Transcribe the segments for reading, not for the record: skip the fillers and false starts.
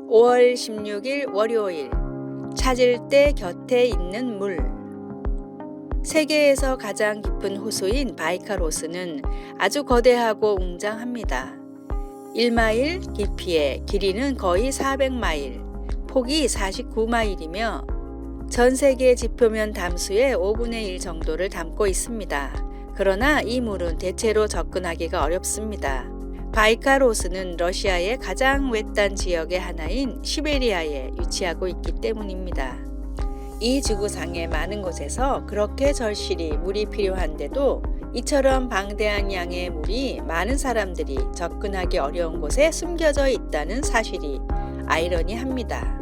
5월 16일 월요일, 찾을 때 곁에 있는 물. 세계에서 가장 깊은 호수인 바이칼호수는 아주 거대하고 웅장합니다. 1마일 깊이에 길이는 거의 400마일, 폭이 49마일이며 전 세계 지표면 담수의 5분의 1 정도를 담고 있습니다. 그러나 이 물은 대체로 접근하기가 어렵습니다. 바이칼호수는 러시아의 가장 외딴 지역의 하나인 시베리아에 위치하고 있기 때문입니다. 이 지구상의 많은 곳에서 그렇게 절실히 물이 필요한데도 이처럼 방대한 양의 물이 많은 사람들이 접근하기 어려운 곳에 숨겨져 있다는 사실이 아이러니합니다.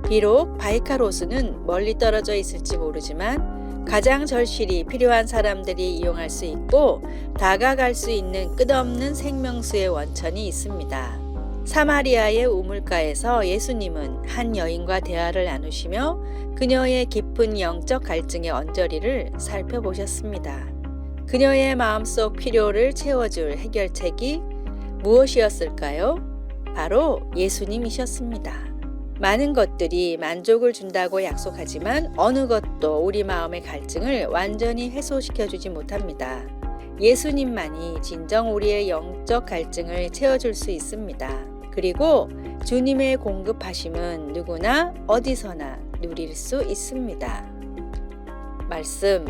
비록 바이칼호수는 멀리 떨어져 있을지 모르지만 가장 절실히 필요한 사람들이 이용할 수 있고 다가갈 수 있는 끝없는 생명수의 원천이 있습니다. 사마리아의 우물가에서 예수님은 한 여인과 대화를 나누시며 그녀의 깊은 영적 갈증의 언저리를 살펴보셨습니다. 그녀의 마음속 필요를 채워줄 해결책이 무엇이었을까요? 바로 예수님이셨습니다. 많은 것들이 만족을 준다고 약속하지만 어느 것도 우리 마음의 갈증을 완전히 해소시켜주지 못합니다. 예수님만이 진정 우리의 영적 갈증을 채워줄 수 있습니다. 그리고 주님의 공급하심은 누구나 어디서나 누릴 수 있습니다. 말씀,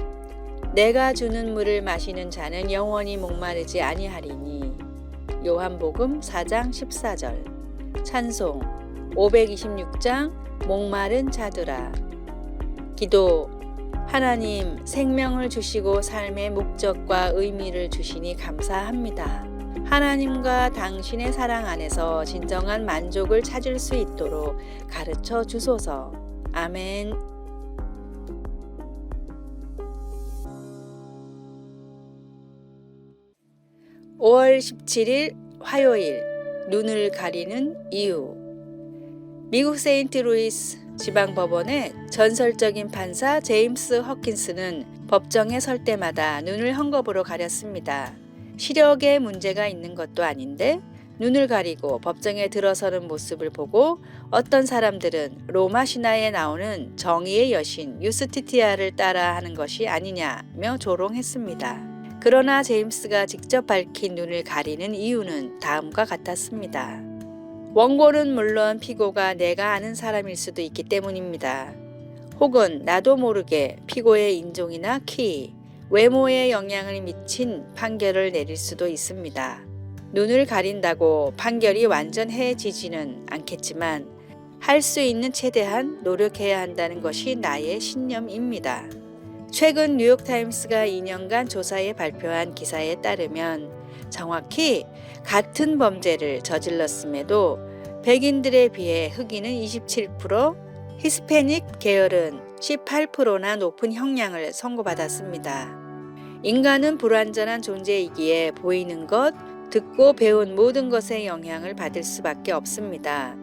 내가 주는 물을 마시는 자는 영원히 목마르지 아니하리니. 요한복음 4장 14절. 찬송 526장 목마른 자들아. 기도. 하나님, 생명을 주시고 삶의 목적과 의미를 주시니 감사합니다. 하나님과 당신의 사랑 안에서 진정한 만족을 찾을 수 있도록 가르쳐 주소서. 아멘. 5월 17일 화요일, 눈을 가리는 이유. 미국 세인트루이스 지방법원의 전설적인 판사 제임스 허킨스는 법정에 설 때마다 눈을 헝겊으로 가렸습니다. 시력에 문제가 있는 것도 아닌데 눈을 가리고 법정에 들어서는 모습을 보고 어떤 사람들은 로마 신화에 나오는 정의의 여신 유스티티아를 따라하는 것이 아니냐며 조롱했습니다. 그러나 제임스가 직접 밝힌 눈을 가리는 이유는 다음과 같았습니다. 원고는 물론 피고가 내가 아는 사람일 수도 있기 때문입니다. 혹은 나도 모르게 피고의 인종이나 키, 외모에 영향을 미친 판결을 내릴 수도 있습니다. 눈을 가린다고 판결이 완전해지지는 않겠지만 할 수 있는 최대한 노력해야 한다는 것이 나의 신념입니다. 최근 뉴욕타임스가 2년간 조사에 발표한 기사에 따르면 정확히 같은 범죄를 저질렀음에도 백인들에 비해 흑인은 27%, 히스패닉 계열은 18%나 높은 형량을 선고받았습니다. 인간은 불완전한 존재이기에 보이는 것, 듣고 배운 모든 것에 영향을 받을 수밖에 없습니다.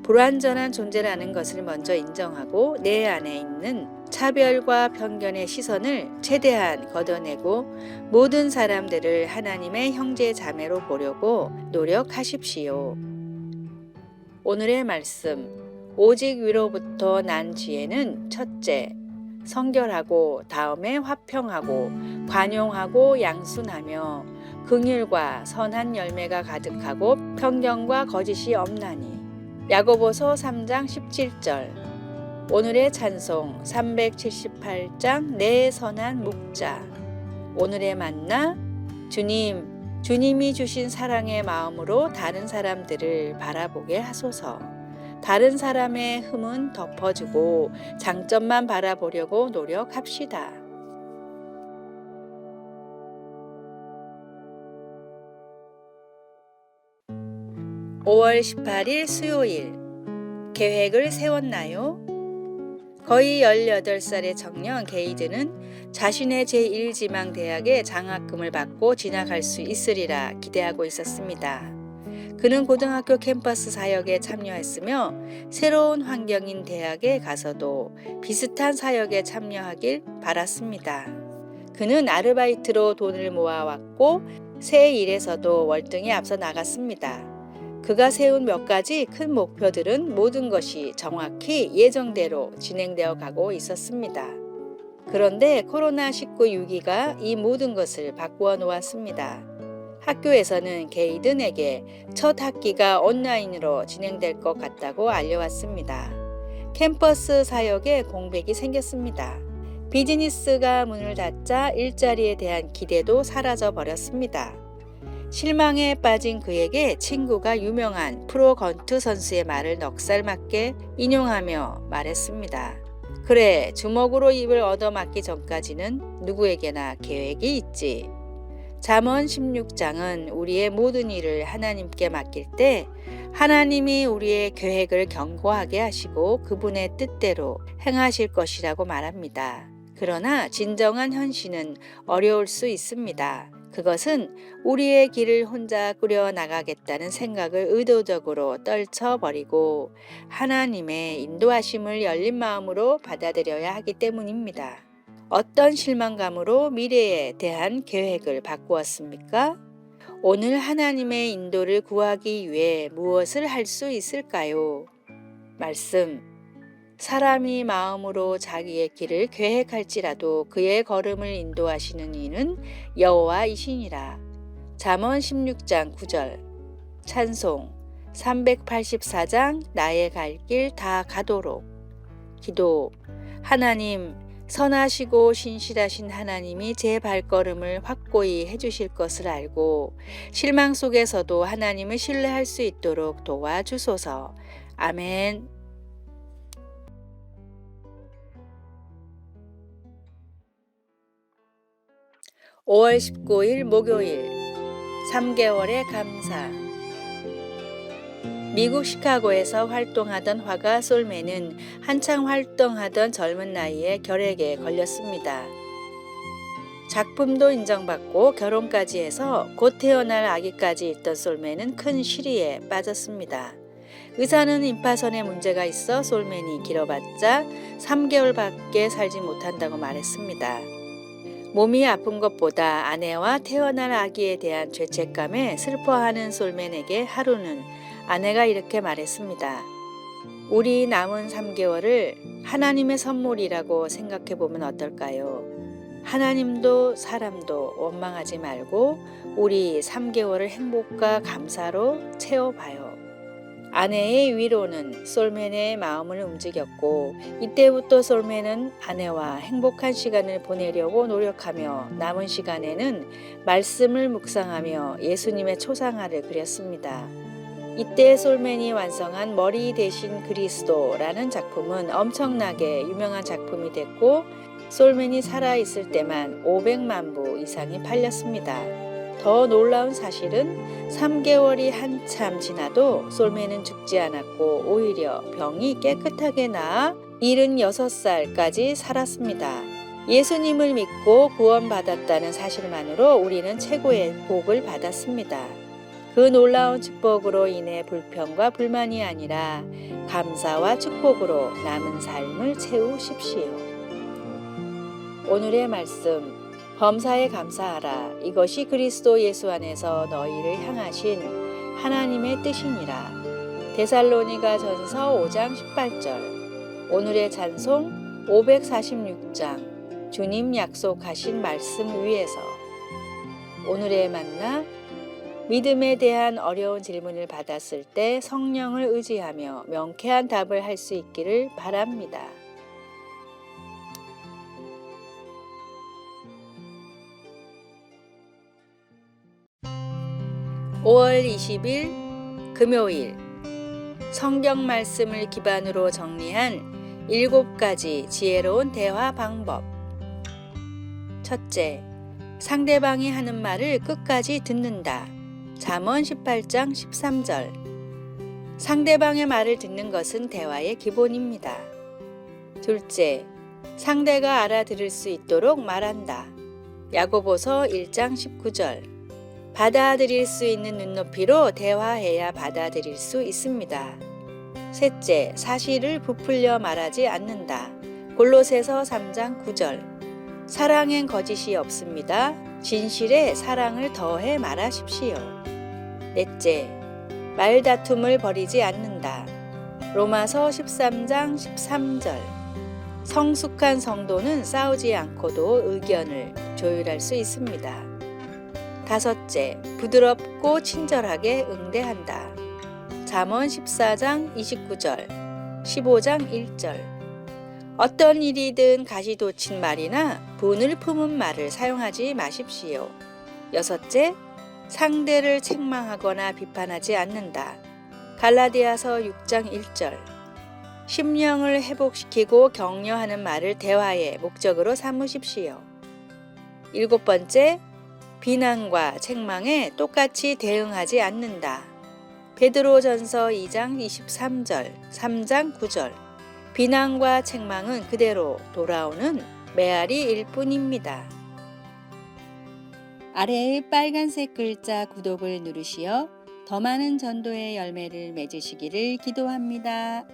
불완전한 존재라는 것을 먼저 인정하고 내 안에 있는 차별과 편견의 시선을 최대한 걷어내고 모든 사람들을 하나님의 형제 자매로 보려고 노력하십시오. 오늘의 말씀, 오직 위로부터 난 지혜는 첫째, 성결하고 다음에 화평하고 관용하고 양순하며 긍휼과 선한 열매가 가득하고 편견과 거짓이 없나니. 야고보서 3장 17절. 오늘의 찬송 378장 내 선한 목자. 오늘의 만나, 주님이 주신 사랑의 마음으로 다른 사람들을 바라보게 하소서. 다른 사람의 흠은 덮어주고 장점만 바라보려고 노력합시다. 5월 18일 수요일. 계획을 세웠나요? 거의 18살의 청년 게이드는 자신의 제1지망 대학에 장학금을 받고 진학할 수 있으리라 기대하고 있었습니다. 그는 고등학교 캠퍼스 사역에 참여했으며 새로운 환경인 대학에 가서도 비슷한 사역에 참여하길 바랐습니다. 그는 아르바이트로 돈을 모아왔고 새 일에서도 월등히 앞서 나갔습니다. 그가 세운 몇 가지 큰 목표들은 모든 것이 정확히 예정대로 진행되어 가고 있었습니다. 그런데 코로나19 위기가 이 모든 것을 바꾸어 놓았습니다. 학교에서는 게이든에게 첫 학기가 온라인으로 진행될 것 같다고 알려왔습니다. 캠퍼스 사역에 공백이 생겼습니다. 비즈니스가 문을 닫자 일자리에 대한 기대도 사라져 버렸습니다. 실망에 빠진 그에게 친구가 유명한 프로 건투 선수의 말을 넉살맞게 인용하며 말했습니다. 그래, 주먹으로 입을 얻어맞기 전까지는 누구에게나 계획이 있지. 잠언 16장은 우리의 모든 일을 하나님께 맡길 때 하나님이 우리의 계획을 견고하게 하시고 그분의 뜻대로 행하실 것이라고 말합니다. 그러나 진정한 현실은 어려울 수 있습니다. 그것은 우리의 길을 혼자 꾸려 나가겠다는 생각을 의도적으로 떨쳐버리고 하나님의 인도하심을 열린 마음으로 받아들여야 하기 때문입니다. 어떤 실망감으로 미래에 대한 계획을 바꾸었습니까? 오늘 하나님의 인도를 구하기 위해 무엇을 할 수 있을까요? 말씀. 사람이 마음으로 자기의 길을 계획할지라도 그의 걸음을 인도하시는 이는 여호와이시니라. 잠언 16장 9절. 찬송 384장 나의 갈 길 다 가도록. 기도. 하나님, 선하시고 신실하신 하나님이 제 발걸음을 확고히 해주실 것을 알고 실망 속에서도 하나님을 신뢰할 수 있도록 도와주소서. 아멘. 5월 19일 목요일 3개월의 감사. 미국 시카고에서 활동하던 화가 솔맨은 한창 활동하던 젊은 나이에 결핵에 걸렸습니다. 작품도 인정받고 결혼까지 해서 곧 태어날 아기까지 있던 솔맨은 큰 시리에 빠졌습니다. 의사는 임파선에 문제가 있어 솔맨이 길어봤자 3개월밖에 살지 못한다고 말했습니다. 몸이 아픈 것보다 아내와 태어날 아기에 대한 죄책감에 슬퍼하는 솔맨에게 하루는 아내가 이렇게 말했습니다. 우리 남은 3개월을 하나님의 선물이라고 생각해 보면 어떨까요? 하나님도 사람도 원망하지 말고 우리 3개월을 행복과 감사로 채워봐요. 아내의 위로는 솔맨의 마음을 움직였고 이때부터 솔맨은 아내와 행복한 시간을 보내려고 노력하며 남은 시간에는 말씀을 묵상하며 예수님의 초상화를 그렸습니다. 이때 솔맨이 완성한 머리 대신 그리스도라는 작품은 엄청나게 유명한 작품이 됐고 솔맨이 살아있을 때만 500만 부 이상이 팔렸습니다. 더 놀라운 사실은 3개월이 한참 지나도 솔맨은 죽지 않았고 오히려 병이 깨끗하게 나아 76살까지 살았습니다. 예수님을 믿고 구원받았다는 사실만으로 우리는 최고의 복을 받았습니다. 그 놀라운 축복으로 인해 불평과 불만이 아니라 감사와 축복으로 남은 삶을 채우십시오. 오늘의 말씀. 범사에 감사하라. 이것이 그리스도 예수 안에서 너희를 향하신 하나님의 뜻이니라. 데살로니가 전서 5장 18절. 오늘의 찬송 546장. 주님 약속하신 말씀 위에서. 오늘의 만나. 믿음에 대한 어려운 질문을 받았을 때 성령을 의지하며 명쾌한 답을 할 수 있기를 바랍니다. 5월 20일 금요일 성경 말씀을 기반으로 정리한 7가지 지혜로운 대화 방법. 첫째, 상대방이 하는 말을 끝까지 듣는다. 잠언 18장 13절. 상대방의 말을 듣는 것은 대화의 기본입니다. 둘째, 상대가 알아들을 수 있도록 말한다. 야고보서 1장 19절. 받아들일 수 있는 눈높이로 대화해야 받아들일 수 있습니다. 셋째, 사실을 부풀려 말하지 않는다. 골로새서 3장 9절. 사랑엔 거짓이 없습니다. 진실에 사랑을 더해 말하십시오. 넷째, 말다툼을 벌이지 않는다. 로마서 13장 13절. 성숙한 성도는 싸우지 않고도 의견을 조율할 수 있습니다. 다섯째, 부드럽고 친절하게 응대한다. 잠언 14장 29절, 15장 1절. 어떤 일이든 가시돋친 말이나 분을 품은 말을 사용하지 마십시오. 여섯째, 상대를 책망하거나 비판하지 않는다. 갈라디아서 6장 1절. 심령을 회복시키고 격려하는 말을 대화의 목적으로 삼으십시오. 일곱 번째, 비난과 책망에 똑같이 대응하지 않는다. 베드로전서 2장 23절, 3장 9절. 비난과 책망은 그대로 돌아오는 메아리일 뿐입니다. 아래의 빨간색 글자 구독을 누르시어 더 많은 전도의 열매를 맺으시기를 기도합니다.